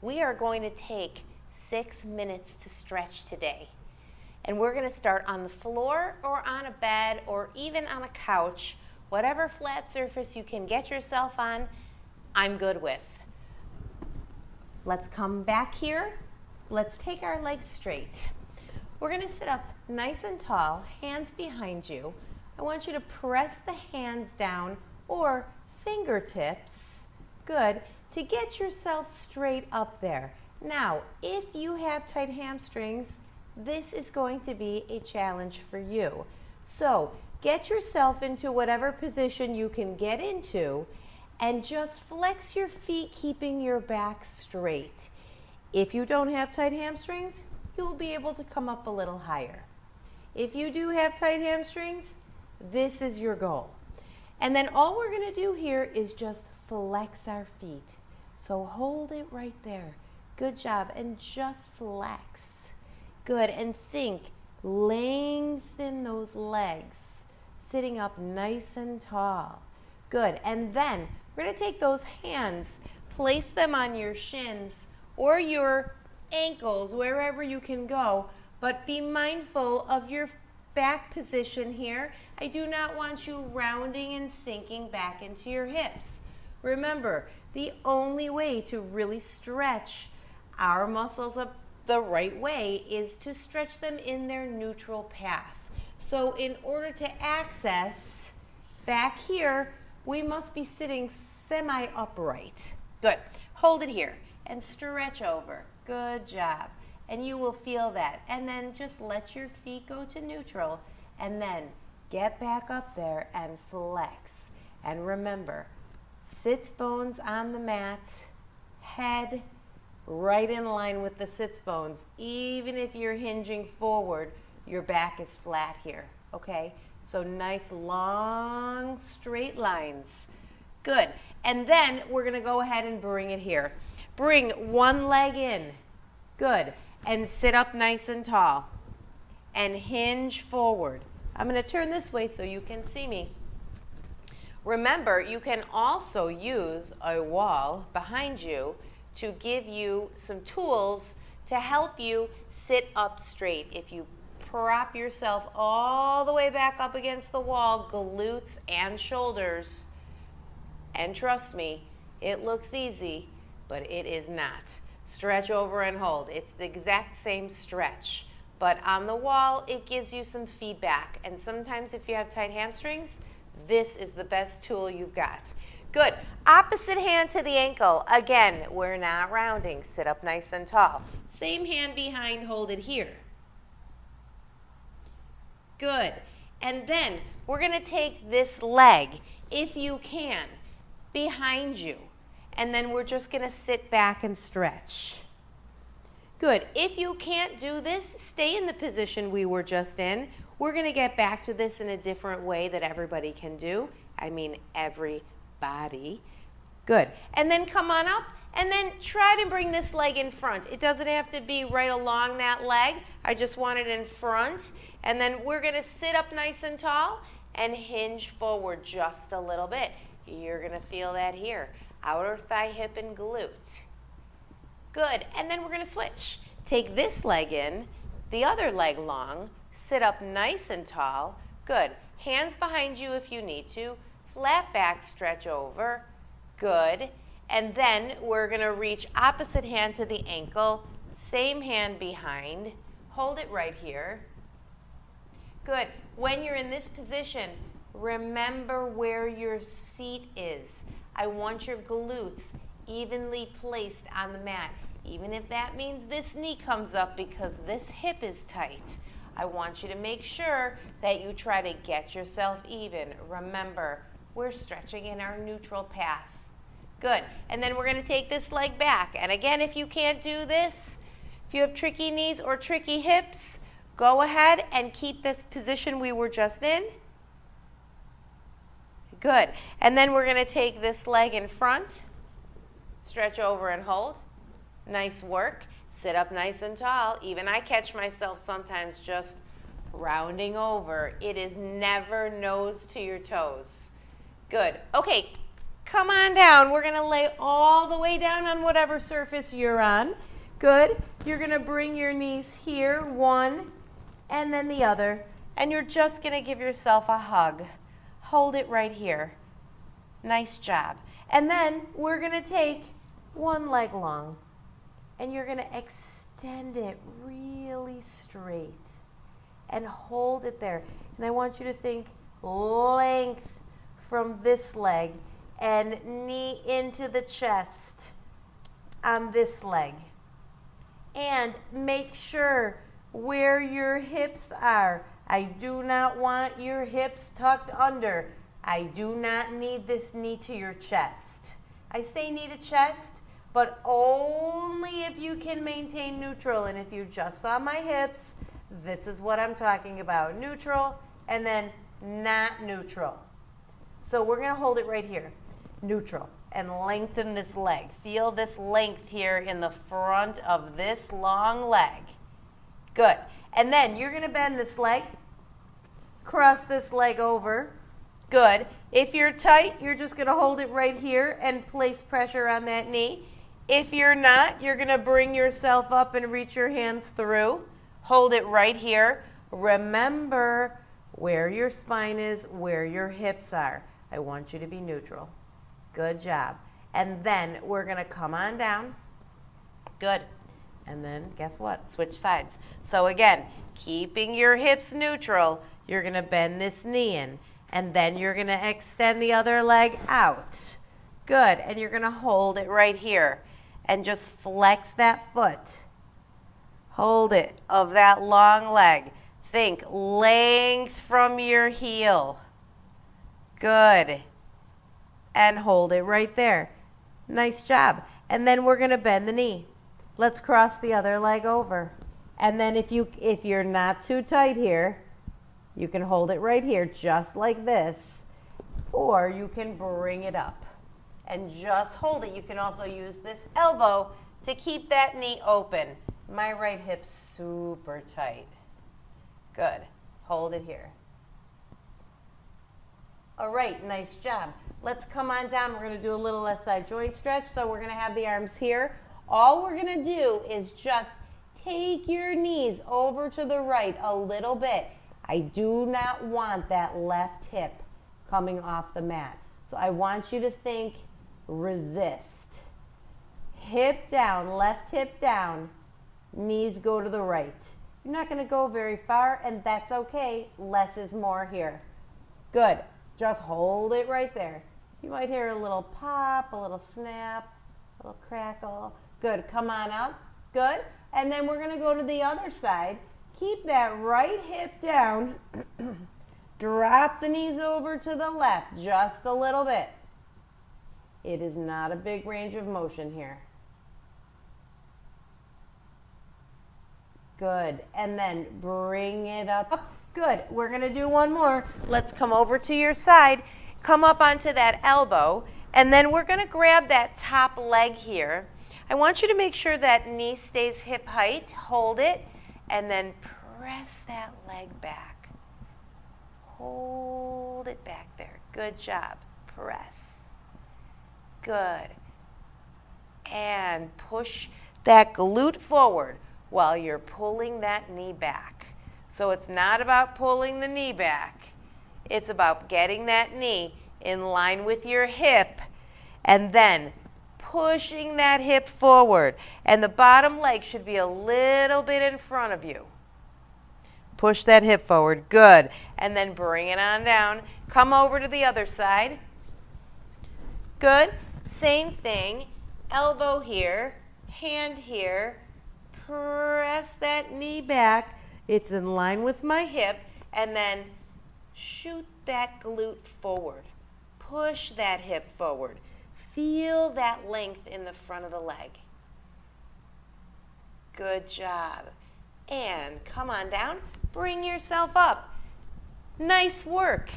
We are going to take 6 minutes to stretch today. And we're going to start on the floor or on a bed or even on a couch. Whatever flat surface you can get yourself on, I'm good with. Let's come back here. Let's take our legs straight. We're going to sit up nice and tall, hands behind you. I want you to press the hands down or fingertips, good, to get yourself straight up there. Now, if you have tight hamstrings, this is going to be a challenge for you. So get yourself into whatever position you can get into and just flex your feet, keeping your back straight. If you don't have tight hamstrings, you'll be able to come up a little higher. If you do have tight hamstrings, this is your goal. And then all we're going to do here is just flex our feet. So hold it right there. Good job. And just flex. Good. And think, lengthen those legs, sitting up nice and tall. Good. And then we're going to take those hands, place them on your shins or your ankles, wherever you can go, but be mindful of your back position here. I do not want you rounding and sinking back into your hips. Remember, the only way to really stretch our muscles up the right way is to stretch them in their neutral path. So in order to access back here, we must be sitting semi-upright. Good. Hold it here and stretch over. Good job. And you will feel that. And then just let your feet go to neutral and then get back up there and flex. And remember, sits bones on the mat, head right in line with the sits bones. Even if you're hinging forward, your back is flat here, okay? So nice, long, straight lines. Good. And then we're going to go ahead and bring it here. Bring one leg in. Good. And sit up nice and tall. And hinge forward. I'm going to turn this way so you can see me. Remember, you can also use a wall behind you to give you some tools to help you sit up straight. If you prop yourself all the way back up against the wall, glutes and shoulders, and trust me, it looks easy, but it is not. Stretch over and hold. It's the exact same stretch, but on the wall, it gives you some feedback. And sometimes if you have tight hamstrings, this is the best tool you've got. Good. Opposite hand to the ankle. Again, we're not rounding. Sit up nice and tall. Same hand behind, hold it here. Good. And then we're going to take this leg, if you can, behind you. And then we're just going to sit back and stretch. Good. If you can't do this, stay in the position we were just in. We're going to get back to this in a different way that everybody can do. I mean, everybody. Good. And then come on up and then try to bring this leg in front. It doesn't have to be right along that leg. I just want it in front. And then we're going to sit up nice and tall and hinge forward just a little bit. You're going to feel that here. Outer thigh, hip, and glute. Good. And then we're going to switch. Take this leg in, the other leg long, sit up nice and tall. Good. Hands behind you if you need to. Flat back, stretch over. Good. And then we're going to reach opposite hand to the ankle. Same hand behind. Hold it right here. Good. When you're in this position, remember where your seat is. I want your glutes evenly placed on the mat. Even if that means this knee comes up because this hip is tight. I want you to make sure that you try to get yourself even. Remember, we're stretching in our neutral path. Good. And then we're going to take this leg back. And again, if you can't do this, if you have tricky knees or tricky hips, go ahead and keep this position we were just in. Good. And then we're going to take this leg in front, stretch over and hold. Nice work. Sit up nice and tall. Even I catch myself sometimes just rounding over. It is never nose to your toes. Good. Okay, come on down. We're going to lay all the way down on whatever surface you're on. Good. You're going to bring your knees here, one, and then the other. And you're just going to give yourself a hug. Hold it right here. Nice job. And then we're going to take one leg long. And you're going to extend it really straight. And hold it there. And I want you to think length from this leg and knee into the chest on this leg. And make sure where your hips are. I do not want your hips tucked under. I do not need this knee to your chest. I say knee to chest, but only if you can maintain neutral. And if you just saw my hips, this is what I'm talking about. Neutral and then not neutral. So we're going to hold it right here. Neutral. And lengthen this leg. Feel this length here in the front of this long leg. Good. And then you're going to bend this leg. Cross this leg over. Good. If you're tight, you're just going to hold it right here and place pressure on that knee. If you're not, you're going to bring yourself up and reach your hands through. Hold it right here. Remember where your spine is, where your hips are. I want you to be neutral. Good job. And then we're going to come on down. Good. And then guess what? Switch sides. So again, keeping your hips neutral, you're going to bend this knee in. And then you're going to extend the other leg out. Good. And you're going to hold it right here. And just flex that foot. Hold it of that long leg. Think length from your heel. Good. And hold it right there. Nice job. And then we're going to bend the knee. Let's cross the other leg over. And then if you're not too tight here, you can hold it right here just like this. Or you can bring it up and just hold it. You can also use this elbow to keep that knee open. My right hip's super tight. Good. Hold it here. All right, nice job. Let's come on down. We're going to do a little left side joint stretch. So we're going to have the arms here. All we're going to do is just take your knees over to the right a little bit. I do not want that left hip coming off the mat. So I want you to think resist. Hip down, left hip down, knees go to the right. You're not going to go very far, and that's okay. Less is more here. Good. Just hold it right there. You might hear a little pop, a little snap, a little crackle. Good. Come on out. Good. And then we're going to go to the other side. Keep that right hip down. Drop the knees over to the left just a little bit. It is not a big range of motion here. Good. And then bring it up. Good. We're going to do one more. Let's come over to your side. Come up onto that elbow. And then we're going to grab that top leg here. I want you to make sure that knee stays hip height. Hold it. And then press that leg back. Hold it back there. Good job. Press. Good. And push that glute forward while you're pulling that knee back. So it's not about pulling the knee back. It's about getting that knee in line with your hip and then pushing that hip forward. And the bottom leg should be a little bit in front of you. Push that hip forward. Good. And then bring it on down. Come over to the other side. Good. Same thing. Elbow here. Hand here. Press that knee back. It's in line with my hip. And then shoot that glute forward. Push that hip forward. Feel that length in the front of the leg. Good job. And come on down. Bring yourself up. Nice work.